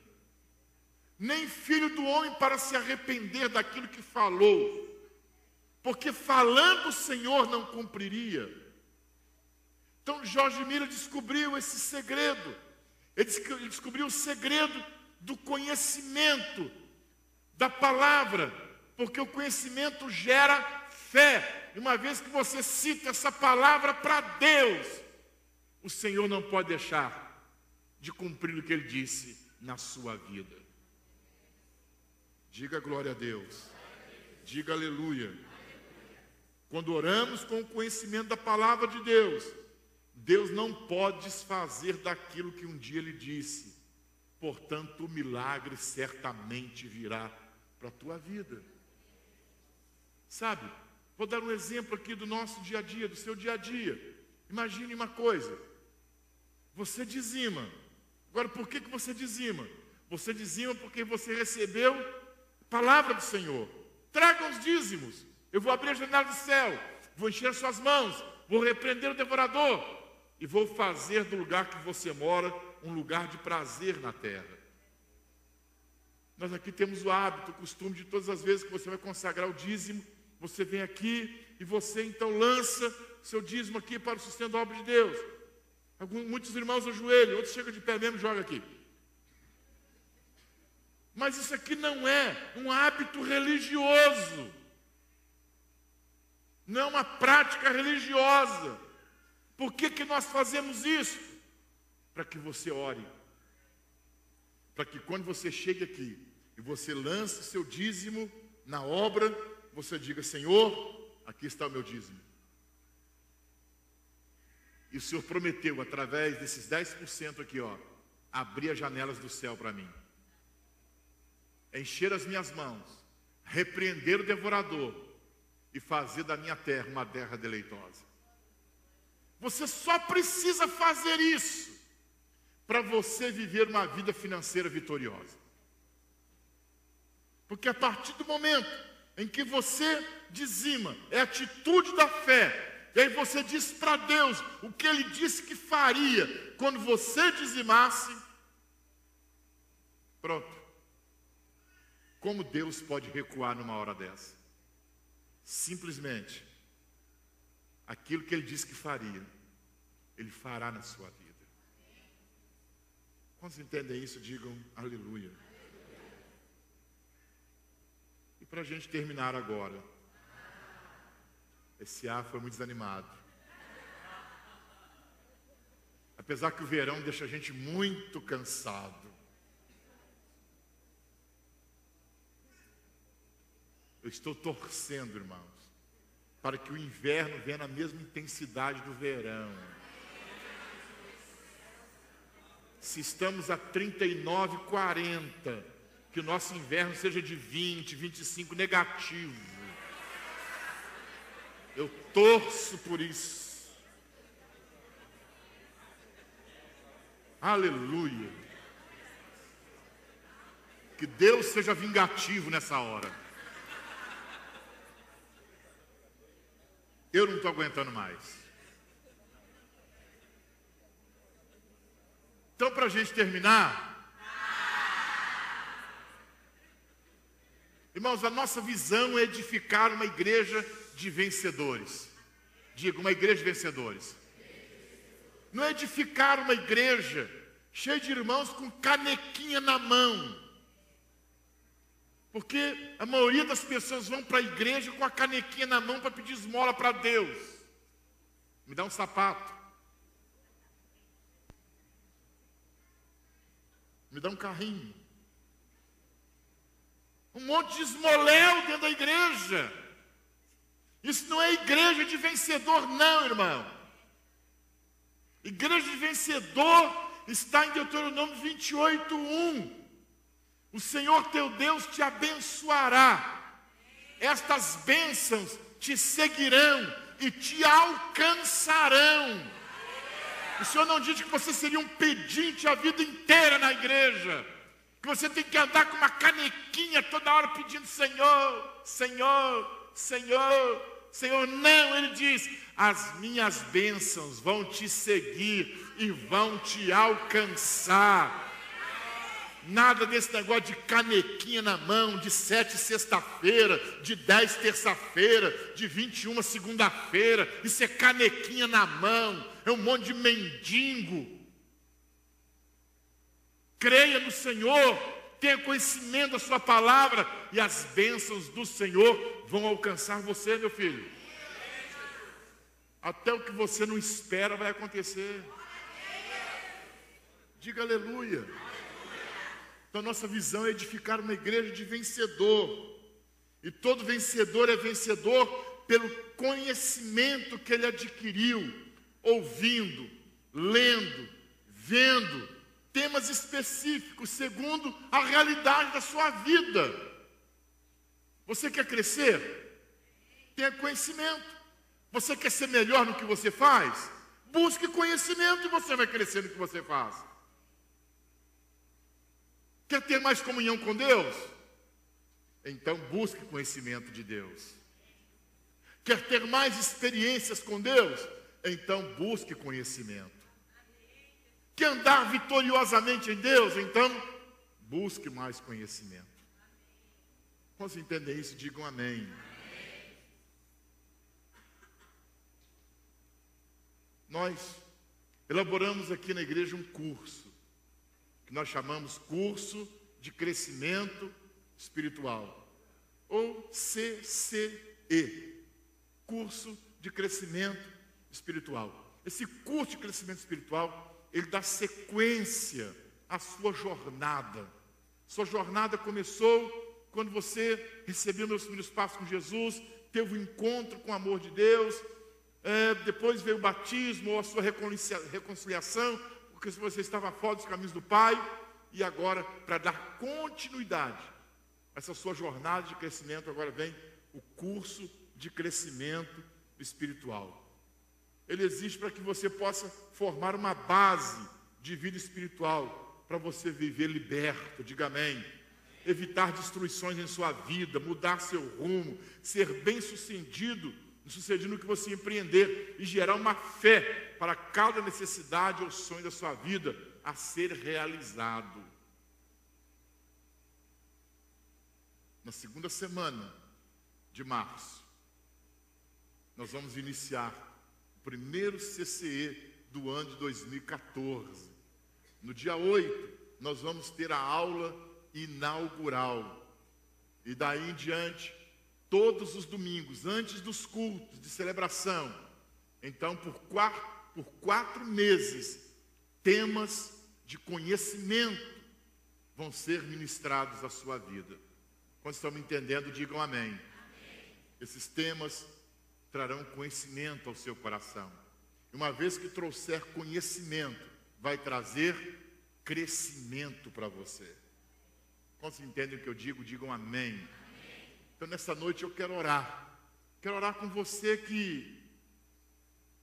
nem filho do homem para se arrepender daquilo que falou, porque falando o Senhor não cumpriria. Então George Miller descobriu esse segredo. Ele descobriu o segredo do conhecimento da palavra, porque o conhecimento gera fé. E uma vez que você cita essa palavra para Deus, o Senhor não pode deixar de cumprir o que Ele disse na sua vida. Diga glória a Deus. Diga aleluia. Quando oramos com o conhecimento da palavra de Deus, Deus não pode desfazer daquilo que um dia Ele disse. Portanto, o milagre certamente virá para a tua vida. Sabe, vou dar um exemplo aqui do nosso dia a dia, do seu dia a dia. Imagine uma coisa. Você dizima. Agora, por que você dizima? Você dizima porque você recebeu a palavra do Senhor. Traga os dízimos. Eu vou abrir a janela do céu, vou encher as suas mãos, vou repreender o devorador e vou fazer do lugar que você mora um lugar de prazer na terra. Nós aqui temos o hábito, o costume de todas as vezes que você vai consagrar o dízimo, você vem aqui e você então lança seu dízimo aqui para o sustento da obra de Deus. Muitos irmãos ajoelham, outros chegam de pé mesmo e jogam aqui. Mas isso aqui não é um hábito religioso. Não é uma prática religiosa. Por que nós fazemos isso? Para que você ore. Para que quando você chegue aqui e você lance seu dízimo na obra, você diga: Senhor, aqui está o meu dízimo. E o Senhor prometeu, através desses 10% aqui, abrir as janelas do céu para mim. Encher as minhas mãos, repreender o devorador e fazer da minha terra uma terra deleitosa. Você só precisa fazer isso para você viver uma vida financeira vitoriosa. Porque a partir do momento em que você dizima, é a atitude da fé, e aí você diz para Deus o que Ele disse que faria quando você dizimasse, pronto. Como Deus pode recuar numa hora dessa? Simplesmente, aquilo que Ele disse que faria, Ele fará na sua vida. Quantos entendem isso, digam aleluia. E para a gente terminar agora. Esse ar foi muito desanimado. Apesar que o verão deixa a gente muito cansado. Eu estou torcendo, irmãos, para que o inverno venha na mesma intensidade do verão. Se estamos a 39, 40, que o nosso inverno seja de 20, 25, negativo. Eu torço por isso. Aleluia. Que Deus seja vingativo nessa hora. Eu não estou aguentando mais. Então, para a gente terminar, irmãos, a nossa visão é edificar uma igreja de vencedores. Diga, uma igreja de vencedores. Não é edificar uma igreja cheia de irmãos com canequinha na mão. Porque a maioria das pessoas vão para a igreja com a canequinha na mão para pedir esmola para Deus. Me dá um sapato. Me dá um carrinho. Um monte de esmoléu dentro da igreja. Isso não é igreja de vencedor, não, irmão. Igreja de vencedor está em Deuteronômio 28:1. O Senhor teu Deus te abençoará. Estas bênçãos te seguirão e te alcançarão. O Senhor não diz que você seria um pedinte a vida inteira na igreja. Que você tem que andar com uma canequinha toda hora pedindo Senhor, Senhor, Senhor, Senhor. Não, Ele diz, as minhas bênçãos vão te seguir e vão te alcançar. Nada desse negócio de canequinha na mão, de 7 sexta-feira, de 10 terça-feira, de 21 segunda-feira. Isso é canequinha na mão, é um monte de mendigo. Creia no Senhor, tenha conhecimento da sua palavra e as bênçãos do Senhor vão alcançar você, meu filho. Até o que você não espera vai acontecer. Diga aleluia. Então, nossa visão é edificar uma igreja de vencedor. E todo vencedor é vencedor pelo conhecimento que ele adquiriu, ouvindo, lendo, vendo temas específicos, segundo a realidade da sua vida. Você quer crescer? Tenha conhecimento. Você quer ser melhor no que você faz? Busque conhecimento e você vai crescer no que você faz. Quer ter mais comunhão com Deus? Então busque conhecimento de Deus. Quer ter mais experiências com Deus? Então busque conhecimento. Quer andar vitoriosamente em Deus? Então busque mais conhecimento. Quantos entendem isso? Digam amém. Nós elaboramos aqui na igreja um curso que nós chamamos Curso de Crescimento Espiritual, ou CCE, Curso de Crescimento Espiritual. Esse curso de crescimento espiritual, ele dá sequência à sua jornada. Sua jornada começou quando você recebeu meus primeiros passos com Jesus, teve um encontro com o amor de Deus, depois veio o batismo ou a sua reconciliação, porque você estava fora dos caminhos do Pai, e agora, para dar continuidade a essa sua jornada de crescimento, agora vem o curso de crescimento espiritual. Ele existe para que você possa formar uma base de vida espiritual, para você viver liberto, diga amém. Evitar destruições em sua vida, mudar seu rumo, ser bem-sucedido no que você empreender e gerar uma fé para cada necessidade ou sonho da sua vida a ser realizado. Na segunda semana de março, nós vamos iniciar o primeiro CCE do ano de 2014. No dia 8, nós vamos ter a aula inaugural. E daí em diante, todos os domingos, antes dos cultos de celebração, então por 4 meses, temas de conhecimento vão ser ministrados à sua vida. Quando estão me entendendo, digam amém. Amém. Esses temas trarão conhecimento ao seu coração. E uma vez que trouxer conhecimento, vai trazer crescimento para você. Quando vocês entendem o que eu digo, digam amém. Amém. Então nessa noite eu quero orar. Quero orar com você que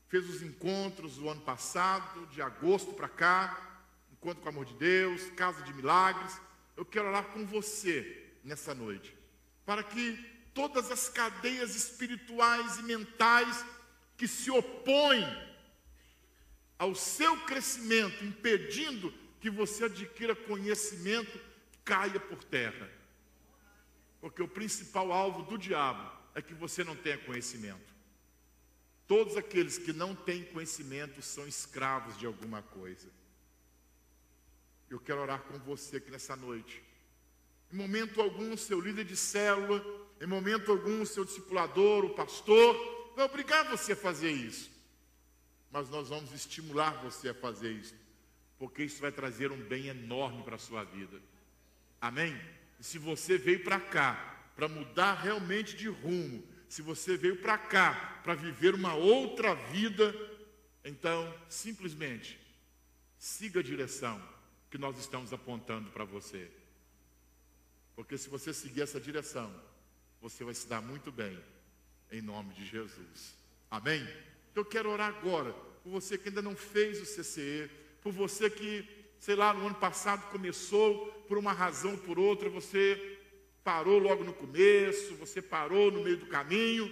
fez os encontros do ano passado, de agosto para cá, encontro com o amor de Deus, casa de milagres. Eu quero orar com você nessa noite, para que todas as cadeias espirituais e mentais que se opõem ao seu crescimento, impedindo que você adquira conhecimento, caia por terra. Porque o principal alvo do diabo é que você não tenha conhecimento. Todos aqueles que não têm conhecimento são escravos de alguma coisa. Eu quero orar com você aqui nessa noite. Em momento algum, seu líder de célula, em momento algum, seu discipulador, o pastor, vai obrigar você a fazer isso. Mas nós vamos estimular você a fazer isso, porque isso vai trazer um bem enorme para a sua vida. Amém? E se você veio para cá, para mudar realmente de rumo, se você veio para cá, para viver uma outra vida, então, simplesmente, siga a direção que nós estamos apontando para você. Porque se você seguir essa direção, você vai se dar muito bem, em nome de Jesus. Amém? Então eu quero orar agora, por você que ainda não fez o CCE, por você que, sei lá, no ano passado começou, por uma razão ou por outra, você parou logo no começo, você parou no meio do caminho,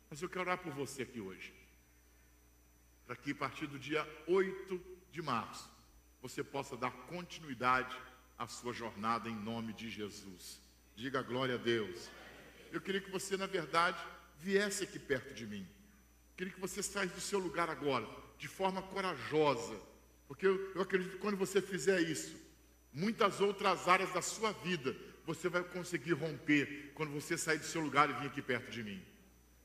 mas eu quero orar por você aqui hoje. Para que a partir do dia 8 de março, você possa dar continuidade à sua jornada em nome de Jesus. Diga glória a Deus. Eu queria que você, na verdade, viesse aqui perto de mim. Eu queria que você saísse do seu lugar agora, de forma corajosa. Porque eu acredito que quando você fizer isso, muitas outras áreas da sua vida, você vai conseguir romper quando você sair do seu lugar e vir aqui perto de mim.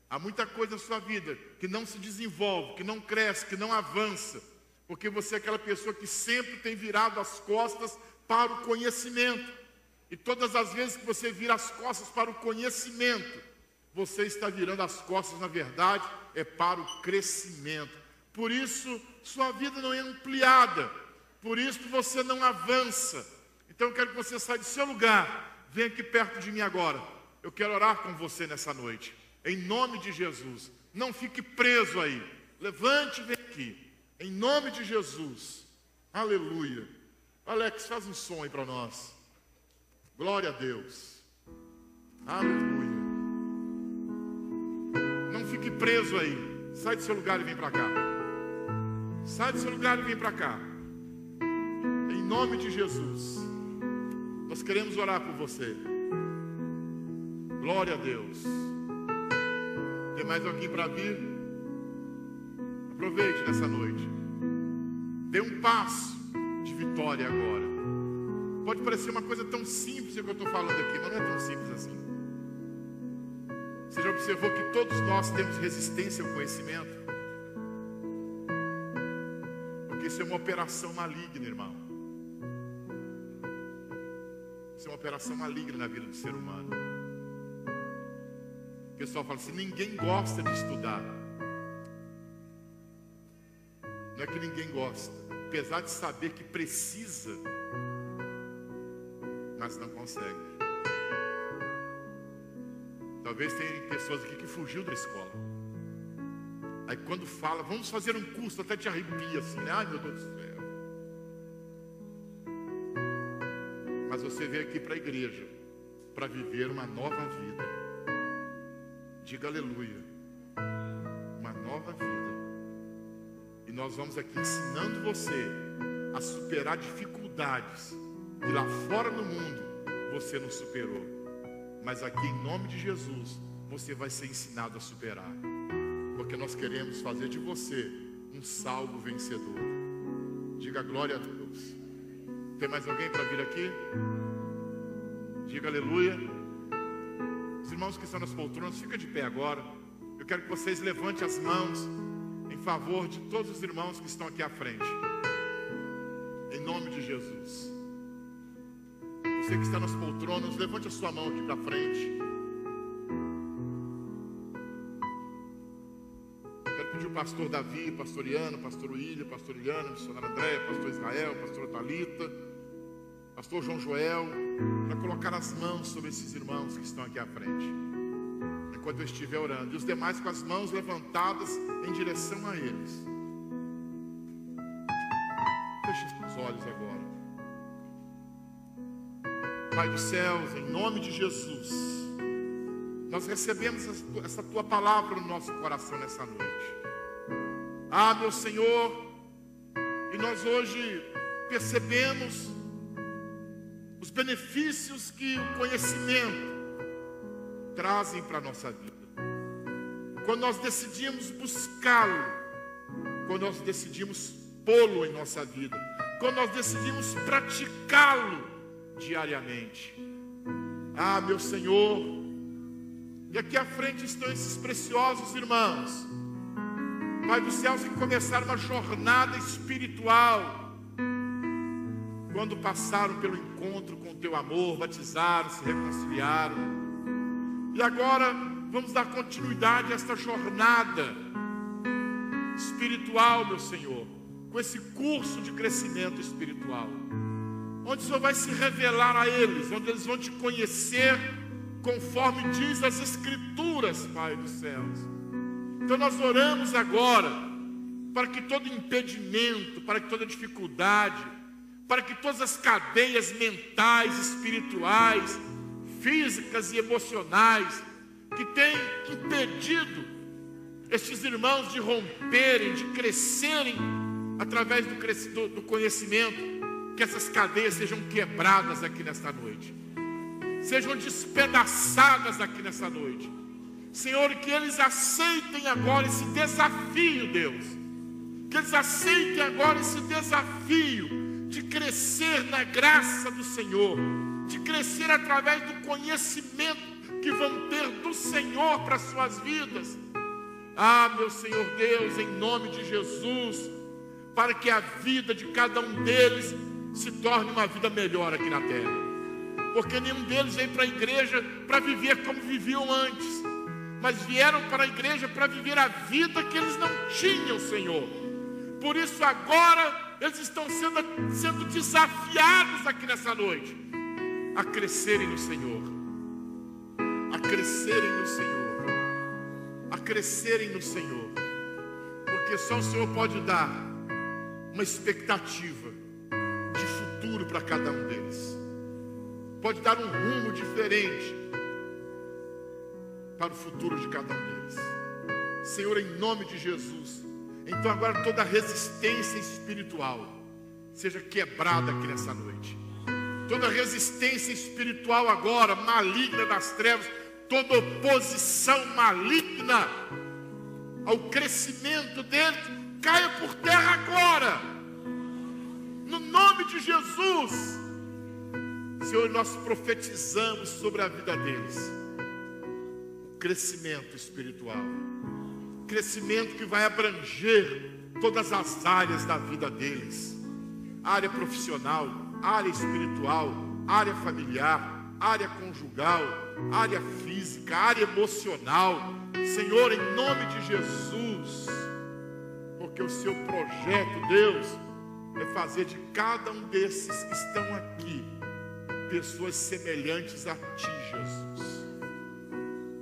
Há muita coisa na sua vida que não se desenvolve, que não cresce, que não avança, porque você é aquela pessoa que sempre tem virado as costas para o conhecimento. E todas as vezes que você vira as costas para o conhecimento, você está virando as costas, na verdade, é para o crescimento. Por isso, sua vida não é ampliada, por isso você não avança. Então eu quero que você saia do seu lugar, venha aqui perto de mim agora. Eu quero orar com você nessa noite, em nome de Jesus. Não fique preso aí, levante e vem aqui, em nome de Jesus. Aleluia. Alex, faz um som aí para nós. Glória a Deus. Aleluia. Não fique preso aí, sai do seu lugar e vem para cá. Sai do seu lugar e vem para cá. Em nome de Jesus. Nós queremos orar por você. Glória a Deus. Tem mais alguém para vir? Aproveite nessa noite. Dê um passo de vitória agora. Pode parecer uma coisa tão simples o que eu estou falando aqui, mas não é tão simples assim. Você já observou que todos nós temos resistência ao conhecimento? Porque isso é uma operação maligna, irmão. Isso é uma operação maligna na vida do ser humano. O pessoal fala assim, ninguém gosta de estudar. Não é que ninguém gosta, apesar de saber que precisa, mas não consegue. Talvez tenha pessoas aqui que fugiu da escola. Aí quando fala, vamos fazer um curso, até te arrepia assim, né? Ai meu Deus do céu. Mas você veio aqui para a igreja, para viver uma nova vida. Diga aleluia. Uma nova vida. E nós vamos aqui ensinando você a superar dificuldades. E lá fora no mundo, você não superou. Mas aqui em nome de Jesus, você vai ser ensinado a superar. Porque nós queremos fazer de você um salvo vencedor. Diga glória a Deus. Tem mais alguém para vir aqui? Diga aleluia. irmãos que estão nas poltronas, fica de pé agora. Eu quero que vocês levantem as mãos em favor de todos os irmãos que estão aqui à frente. Em nome de Jesus. Você que está nas poltronas, levante a sua mão aqui para frente. Quero pedir o pastor Davi, pastor Iano, pastor William, pastor Iliana, missionário André, pastor Israel, pastor Thalita, pastor João Joel, para colocar as mãos sobre esses irmãos que estão aqui à frente, enquanto eu estiver orando. E os demais com as mãos levantadas em direção a eles. Feche os olhos agora. Pai dos céus, em nome de Jesus, nós recebemos essa tua palavra no nosso coração nessa noite. Ah, meu Senhor, e nós hoje percebemos os benefícios que o conhecimento trazem para a nossa vida. Quando nós decidimos buscá-lo, quando nós decidimos pô-lo em nossa vida, quando nós decidimos praticá-lo diariamente. Ah, meu Senhor, e aqui à frente estão esses preciosos irmãos, Pai dos céus, que começaram uma jornada espiritual, quando passaram pelo encontro com o teu amor, batizaram, se reconciliaram, e agora vamos dar continuidade a esta jornada espiritual, meu Senhor, com esse curso de crescimento espiritual, onde o Senhor vai se revelar a eles, onde eles vão te conhecer conforme diz as Escrituras, Pai dos céus. Então nós oramos agora para que todo impedimento, para que toda dificuldade, para que todas as cadeias mentais, espirituais, físicas e emocionais que têm impedido estes irmãos de romperem, de crescerem através do conhecimento, que essas cadeias sejam quebradas aqui nesta noite, sejam despedaçadas aqui nessa noite, Senhor, que eles aceitem agora esse desafio, Deus, que eles aceitem agora esse desafio de crescer na graça do Senhor, de crescer através do conhecimento que vão ter do Senhor para as suas vidas. Ah, meu Senhor Deus, em nome de Jesus, para que a vida de cada um deles se torne uma vida melhor aqui na terra, porque nenhum deles veio para a igreja para viver como viviam antes, mas vieram para a igreja para viver a vida que eles não tinham, Senhor. Por isso agora eles estão sendo desafiados aqui nessa noite a crescerem no Senhor, a crescerem no Senhor, a crescerem no Senhor, porque só o Senhor pode dar uma expectativa de futuro para cada um deles, pode dar um rumo diferente para o futuro de cada um deles, Senhor, em nome de Jesus. Então agora toda resistência espiritual seja quebrada aqui nessa noite, toda resistência espiritual agora, maligna das trevas, toda oposição maligna ao crescimento dele, caia por terra agora, no nome de Jesus. Senhor, nós profetizamos sobre a vida deles o crescimento espiritual, crescimento que vai abranger todas as áreas da vida deles, área profissional, área espiritual, área familiar, área conjugal, área física, área emocional, Senhor, em nome de Jesus, porque o seu projeto, Deus, é fazer de cada um desses que estão aqui pessoas semelhantes a Ti, Jesus.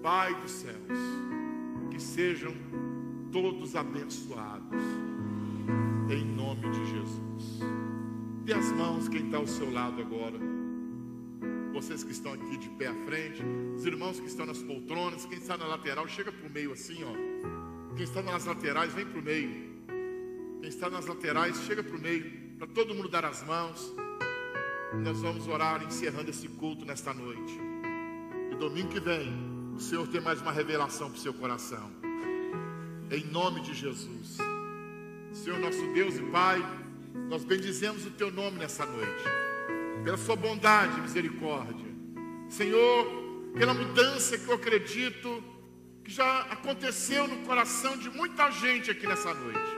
Pai dos céus, que sejam todos abençoados, em nome de Jesus. Dê as mãos quem está ao seu lado agora, vocês que estão aqui de pé à frente, os irmãos que estão nas poltronas, quem está na lateral, chega para o meio assim, ó. Quem está nas laterais, vem para o meio. Quem está nas laterais, chega para o meio, para todo mundo dar as mãos. Nós vamos orar encerrando esse culto nesta noite. E domingo que vem, o Senhor tem mais uma revelação para o seu coração. Em nome de Jesus. Senhor nosso Deus e Pai, nós bendizemos o Teu nome nessa noite, pela Sua bondade e misericórdia. Senhor, pela mudança que eu acredito que já aconteceu no coração de muita gente aqui nessa noite.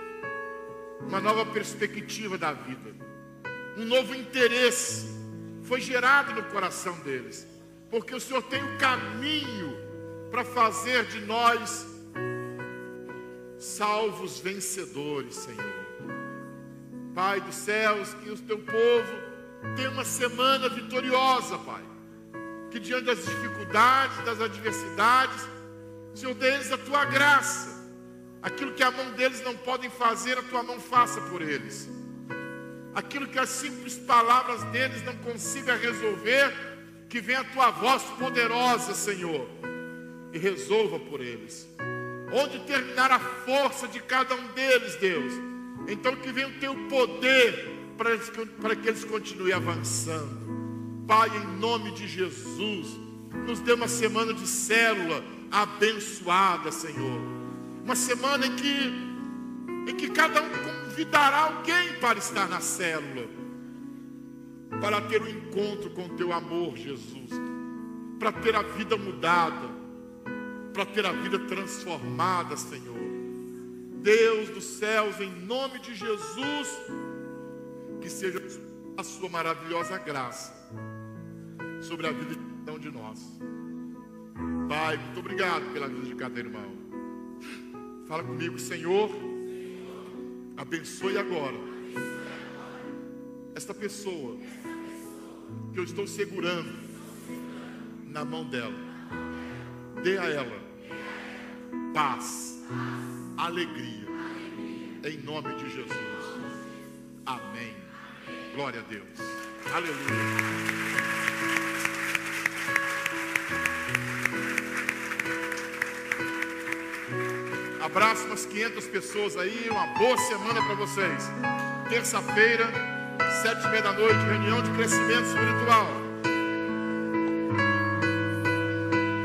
Uma nova perspectiva da vida, um novo interesse foi gerado no coração deles, porque o Senhor tem um caminho para fazer de nós salvos vencedores, Senhor. Pai dos céus, que o teu povo tenha uma semana vitoriosa, Pai. Que diante das dificuldades, das adversidades, Senhor, dê-lhes a tua graça. Aquilo que a mão deles não podem fazer, a tua mão faça por eles. Aquilo que as simples palavras deles não consigam resolver, que venha a tua voz poderosa, Senhor, e resolva por eles. Onde terminar a força de cada um deles, Deus, então que venha o teu poder para que eles continuem avançando. Pai, em nome de Jesus, nos dê uma semana de célula abençoada, Senhor. Uma semana em que cada um convidará alguém para estar na célula, para ter um encontro com o teu amor, Jesus, para ter a vida mudada, para ter a vida transformada, Senhor. Deus dos céus, em nome de Jesus, que seja a sua maravilhosa graça sobre a vida de cada um de nós. Pai, muito obrigado pela vida de cada irmão. Fala comigo, Senhor, abençoe agora esta pessoa que eu estou segurando na mão dela. Dê a ela paz, alegria, em nome de Jesus. Amém. Glória a Deus. Aleluia. Abraço umas 500 pessoas aí. Uma boa semana para vocês. Terça-feira, 7h30 da noite, reunião de crescimento espiritual.